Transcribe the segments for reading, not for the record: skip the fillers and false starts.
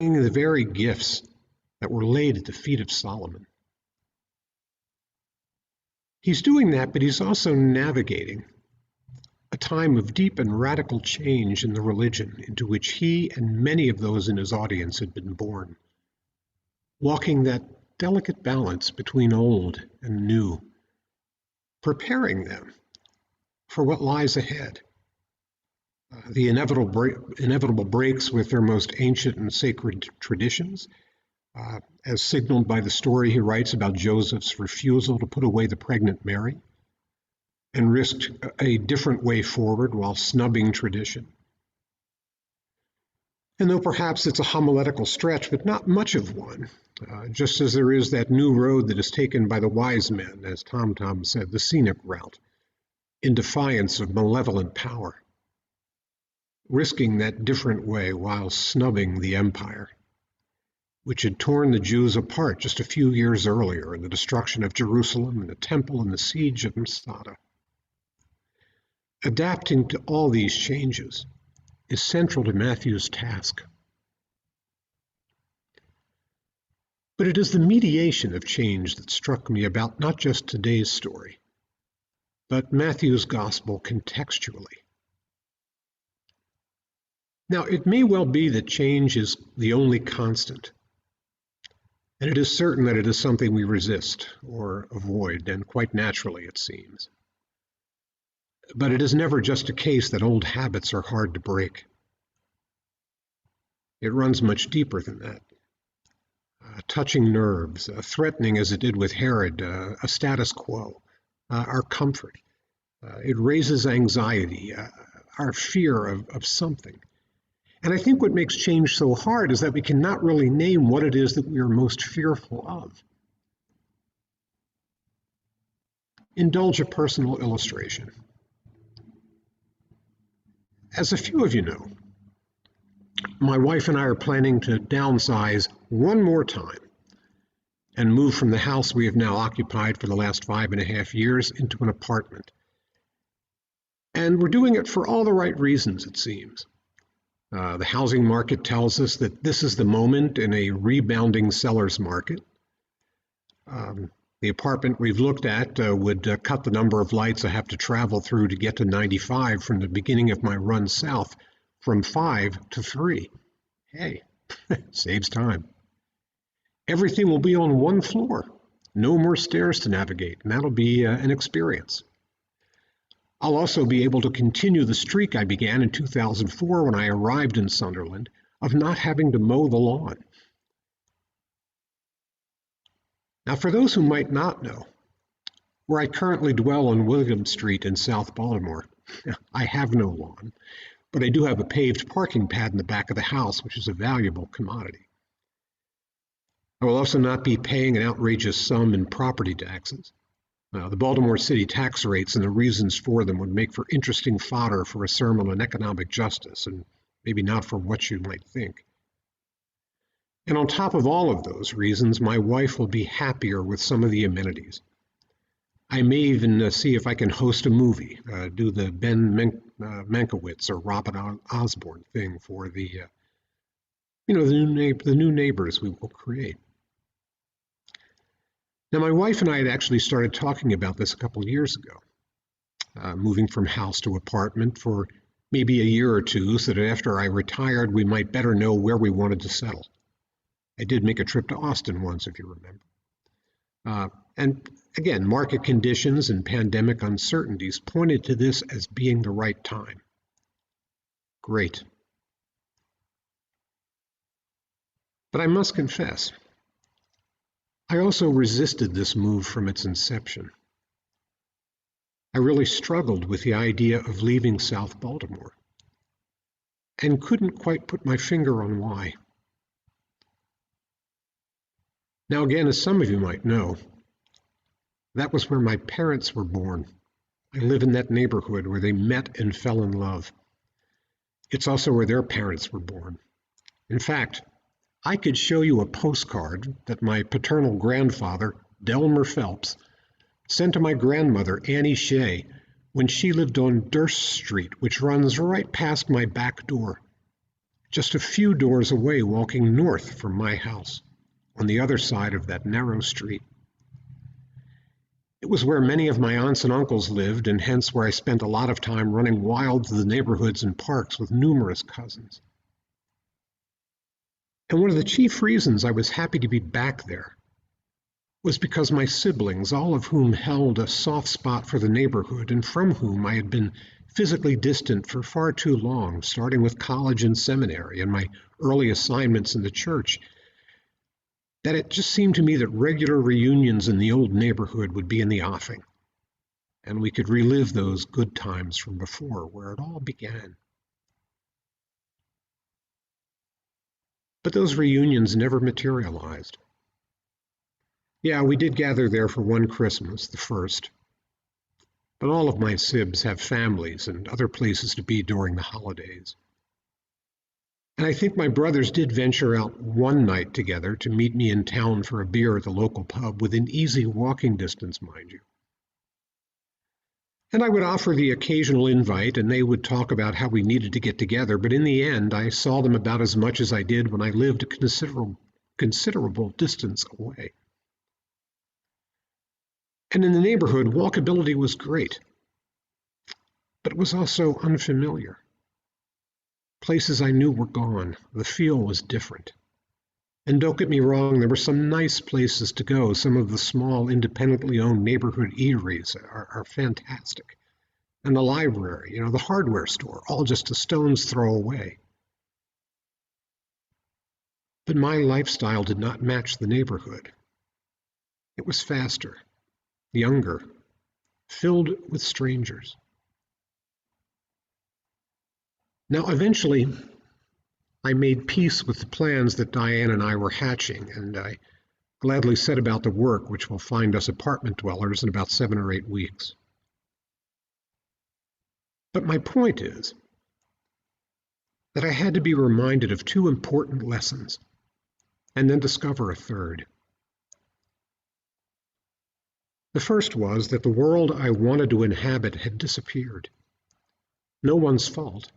the very gifts that were laid at the feet of Solomon. He's doing that, but he's also navigating a time of deep and radical change in the religion into which he and many of those in his audience had been born, walking that delicate balance between old and new, preparing them for what lies ahead. The inevitable breaks with their most ancient and sacred traditions, as signaled by the story he writes about Joseph's refusal to put away the pregnant Mary, and risked a different way forward while snubbing tradition. And though perhaps it's a homiletical stretch, but not much of one, just as there is that new road that is taken by the wise men, as Tom said, the scenic route, in defiance of malevolent power, risking that different way while snubbing the empire, which had torn the Jews apart just a few years earlier in the destruction of Jerusalem and the temple and the siege of Masada. Adapting to all these changes is central to Matthew's task. But it is the mediation of change that struck me about not just today's story, but Matthew's gospel contextually. Now, it may well be that change is the only constant, and it is certain that it is something we resist or avoid, and quite naturally, it seems. But it is never just a case that old habits are hard to break. It runs much deeper than that. Touching nerves, threatening as it did with Herod, a status quo, our comfort. It raises anxiety, our fear of something. And I think what makes change so hard is that we cannot really name what it is that we are most fearful of. Indulge a personal illustration. As a few of you know, my wife and I are planning to downsize one more time and move from the house we have now occupied for the last 5.5 years into an apartment. And we're doing it for all the right reasons, it seems. The housing market tells us that this is the moment in a rebounding seller's market. The apartment we've looked at would cut the number of lights I have to travel through to get to 95 from the beginning of my run south, from 5 to 3. Hey, saves time. Everything will be on one floor. No more stairs to navigate, and that'll be an experience. I'll also be able to continue the streak I began in 2004 when I arrived in Sunderland of not having to mow the lawn. Now, for those who might not know, where I currently dwell on William Street in South Baltimore, I have no lawn, but I do have a paved parking pad in the back of the house, which is a valuable commodity. I will also not be paying an outrageous sum in property taxes. The Baltimore City tax rates and the reasons for them would make for interesting fodder for a sermon on economic justice, and maybe not for what you might think. And on top of all of those reasons, my wife will be happier with some of the amenities. I may even see if I can host a movie, do the Ben Mankiewicz or Robin Osborne thing for the new neighbors we will create. Now, my wife and I had actually started talking about this a couple of years ago, moving from house to apartment for maybe a year or two, so that after I retired, we might better know where we wanted to settle. I did make a trip to Austin once, if you remember. And again, market conditions and pandemic uncertainties pointed to this as being the right time. Great. But I must confess, I also resisted this move from its inception. I really struggled with the idea of leaving South Baltimore and couldn't quite put my finger on why. Now again, as some of you might know, that was where my parents were born. I live in that neighborhood where they met and fell in love. It's also where their parents were born. In fact, I could show you a postcard that my paternal grandfather, Delmer Phelps, sent to my grandmother, Annie Shea, when she lived on Durst Street, which runs right past my back door. just a few doors away, walking north from my house, on the other side of that narrow street. It was where many of my aunts and uncles lived, and hence where I spent a lot of time running wild through the neighborhoods and parks with numerous cousins. And one of the chief reasons I was happy to be back there was because my siblings, all of whom held a soft spot for the neighborhood and from whom I had been physically distant for far too long, starting with college and seminary and my early assignments in the church, that it just seemed to me that regular reunions in the old neighborhood would be in the offing, and we could relive those good times from before, where it all began. But those reunions never materialized. Yeah, we did gather there for one Christmas, the first, but all of my sibs have families and other places to be during the holidays. And I think my brothers did venture out one night together to meet me in town for a beer at the local pub, within easy walking distance, mind you. And I would offer the occasional invite, and they would talk about how we needed to get together, but in the end, I saw them about as much as I did when I lived a considerable distance away. And in the neighborhood, walkability was great, but it was also unfamiliar. Places I knew were gone. The feel was different. And don't get me wrong, there were some nice places to go. Some of the small, independently owned neighborhood eateries are fantastic. And the library, the hardware store, all just a stone's throw away. But my lifestyle did not match the neighborhood. It was faster, younger, filled with strangers. Now, eventually, I made peace with the plans that Diane and I were hatching, and I gladly set about the work, which will find us apartment dwellers in about 7 or 8 weeks. But my point is that I had to be reminded of 2 important lessons, and then discover a third. The first was that the world I wanted to inhabit had disappeared. No one's fault.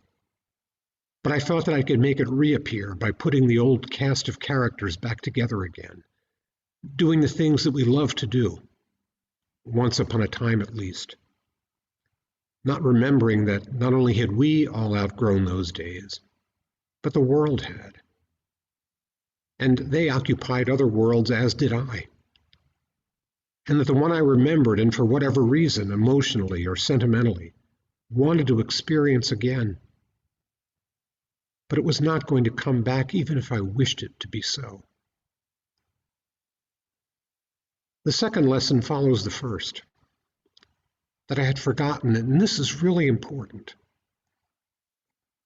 But I thought that I could make it reappear by putting the old cast of characters back together again, doing the things that we love to do, once upon a time at least. Not remembering that not only had we all outgrown those days, but the world had. And they occupied other worlds, as did I. And that the one I remembered, and for whatever reason, emotionally or sentimentally, wanted to experience again. But it was not going to come back even if I wished it to be so. The second lesson follows the first, that I had forgotten, and this is really important,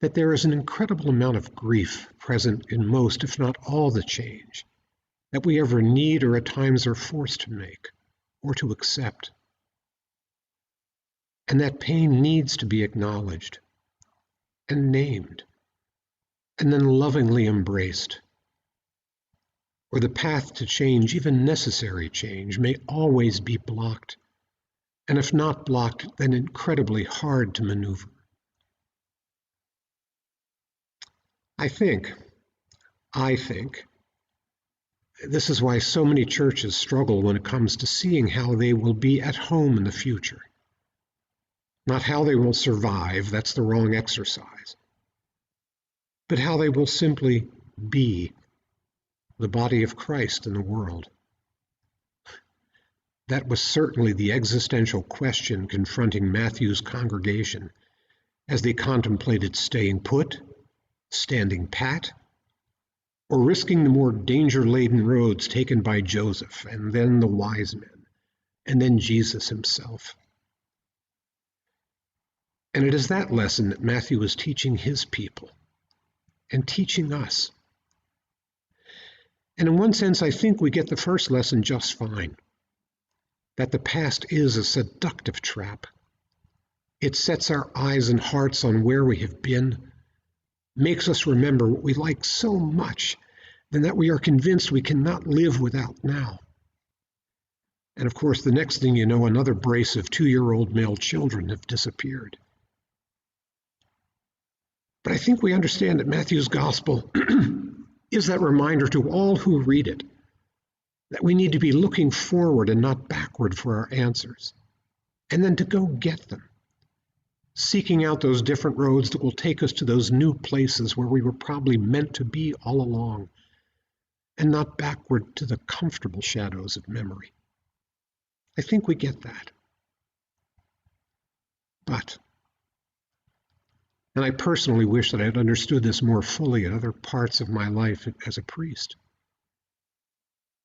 that there is an incredible amount of grief present in most, if not all, the change that we ever need or at times are forced to make or to accept. And that pain needs to be acknowledged and named, and then lovingly embraced, or the path to change, even necessary change, may always be blocked, and if not blocked, then incredibly hard to maneuver. I think, this is why so many churches struggle when it comes to seeing how they will be at home in the future. Not how they will survive, that's the wrong exercise, but how they will simply be the body of Christ in the world. That was certainly the existential question confronting Matthew's congregation as they contemplated staying put, standing pat, or risking the more danger-laden roads taken by Joseph, and then the wise men, and then Jesus himself. And it is that lesson that Matthew is teaching his people, and teaching us. And in one sense, I think we get the first lesson just fine, that the past is a seductive trap. It sets our eyes and hearts on where we have been, makes us remember what we like so much, and that we are convinced we cannot live without now. And of course, the next thing you know, another brace of 2-year-old male children have disappeared. But I think we understand that Matthew's gospel is that reminder to all who read it that we need to be looking forward and not backward for our answers, and then to go get them, seeking out those different roads that will take us to those new places where we were probably meant to be all along, and not backward to the comfortable shadows of memory. I think we get that. But, and I personally wish that I had understood this more fully at other parts of my life as a priest.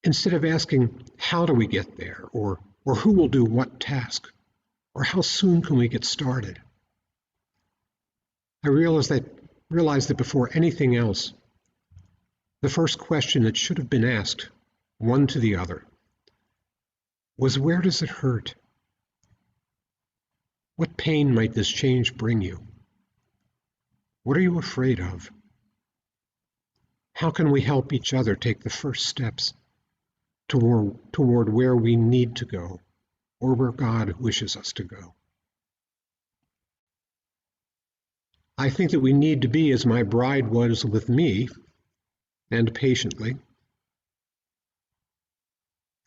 Instead of asking, how do we get there, or who will do what task, or how soon can we get started, I realized that before anything else, the first question that should have been asked, one to the other, was, where does it hurt? What pain might this change bring you? What are you afraid of? How can we help each other take the first steps toward where we need to go, or where God wishes us to go? I think that we need to be as my bride was with me, and patiently.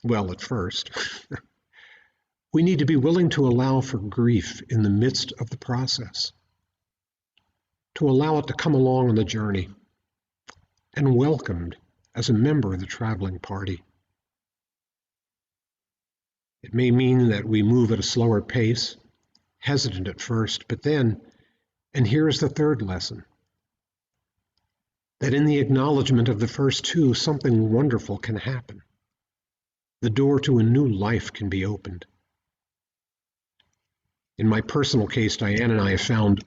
Well, at first. We need to be willing to allow for grief in the midst of the process, to allow it to come along on the journey, and welcomed as a member of the traveling party. It may mean that we move at a slower pace, hesitant at first, but then, and here is the third lesson, that in the acknowledgement of the first two, something wonderful can happen. The door to a new life can be opened. In my personal case, Diane and I have found,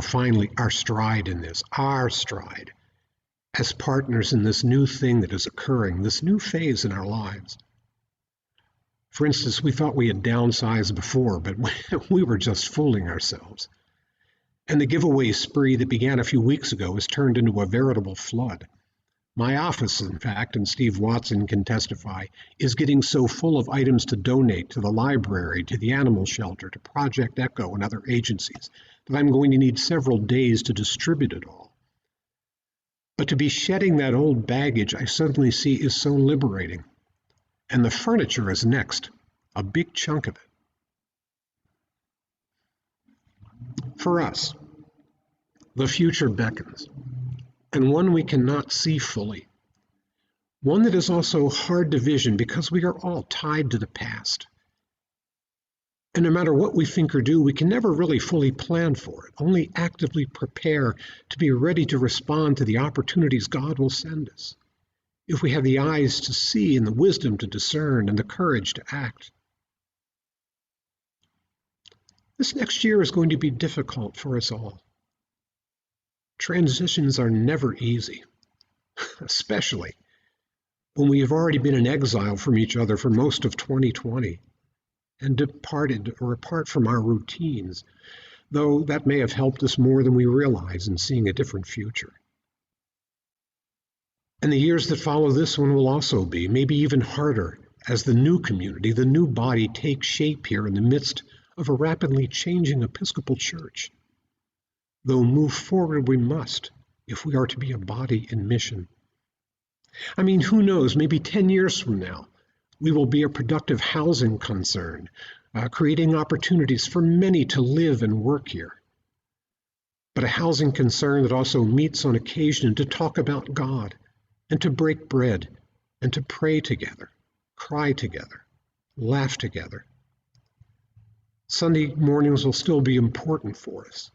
finally our stride in this, our stride, as partners in this new thing that is occurring, this new phase in our lives. For instance, we thought we had downsized before, but we were just fooling ourselves. And the giveaway spree that began a few weeks ago has turned into a veritable flood. My office, in fact, and Steve Watson can testify, is getting so full of items to donate to the library, to the animal shelter, to Project Echo and other agencies, that I'm going to need several days to distribute it all. But to be shedding that old baggage, I suddenly see is so liberating. And the furniture is next, a big chunk of it. For us, the future beckons, and one we cannot see fully. One that is also hard to vision because we are all tied to the past. And no matter what we think or do, we can never really fully plan for it, only actively prepare to be ready to respond to the opportunities God will send us, if we have the eyes to see and the wisdom to discern and the courage to act. This next year is going to be difficult for us all. Transitions are never easy, especially when we have already been in exile from each other for most of 2020 and departed or apart from our routines, though that may have helped us more than we realize in seeing a different future. And the years that follow this one will also be, maybe even harder, as the new community, the new body takes shape here in the midst of a rapidly changing Episcopal Church. Though move forward we must, if we are to be a body in mission. I mean, who knows, maybe 10 years from now, we will be a productive housing concern, creating opportunities for many to live and work here. But a housing concern that also meets on occasion to talk about God, and to break bread, and to pray together, cry together, laugh together. Sunday mornings will still be important for us,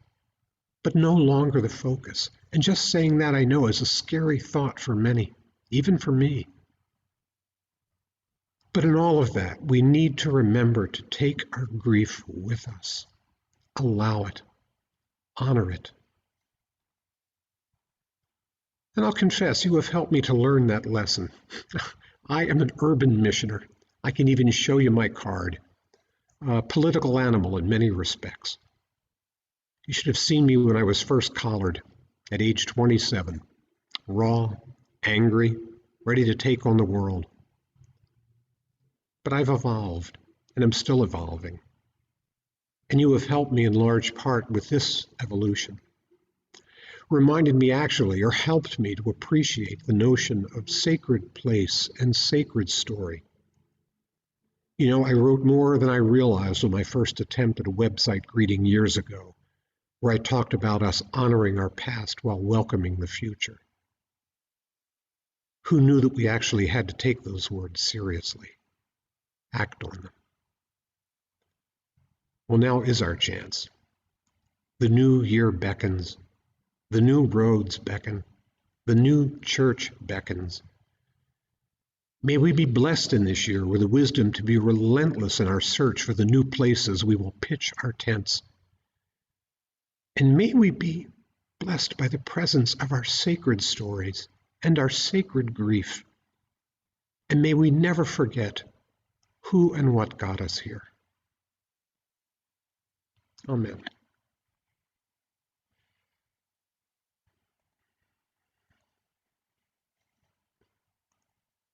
but no longer the focus. And just saying that, I know, is a scary thought for many, even for me. But in all of that, we need to remember to take our grief with us, allow it, honor it. And I'll confess, you have helped me to learn that lesson. I am an urban missioner. I can even show you my card. A political animal in many respects. You should have seen me when I was first collared at age 27, raw, angry, ready to take on the world. But I've evolved, and am still evolving. And you have helped me in large part with this evolution. reminded me actually, or helped me to appreciate the notion of sacred place and sacred story. You know, I wrote more than I realized on my first attempt at a website greeting years ago, where I talked about us honoring our past while welcoming the future. Who knew that we actually had to take those words seriously, act on them? Well, now is our chance. The new year beckons, the new roads beckon, the new church beckons. May we be blessed in this year with the wisdom to be relentless in our search for the new places we will pitch our tents. And may we be blessed by the presence of our sacred stories and our sacred grief. And may we never forget who and what got us here. Amen.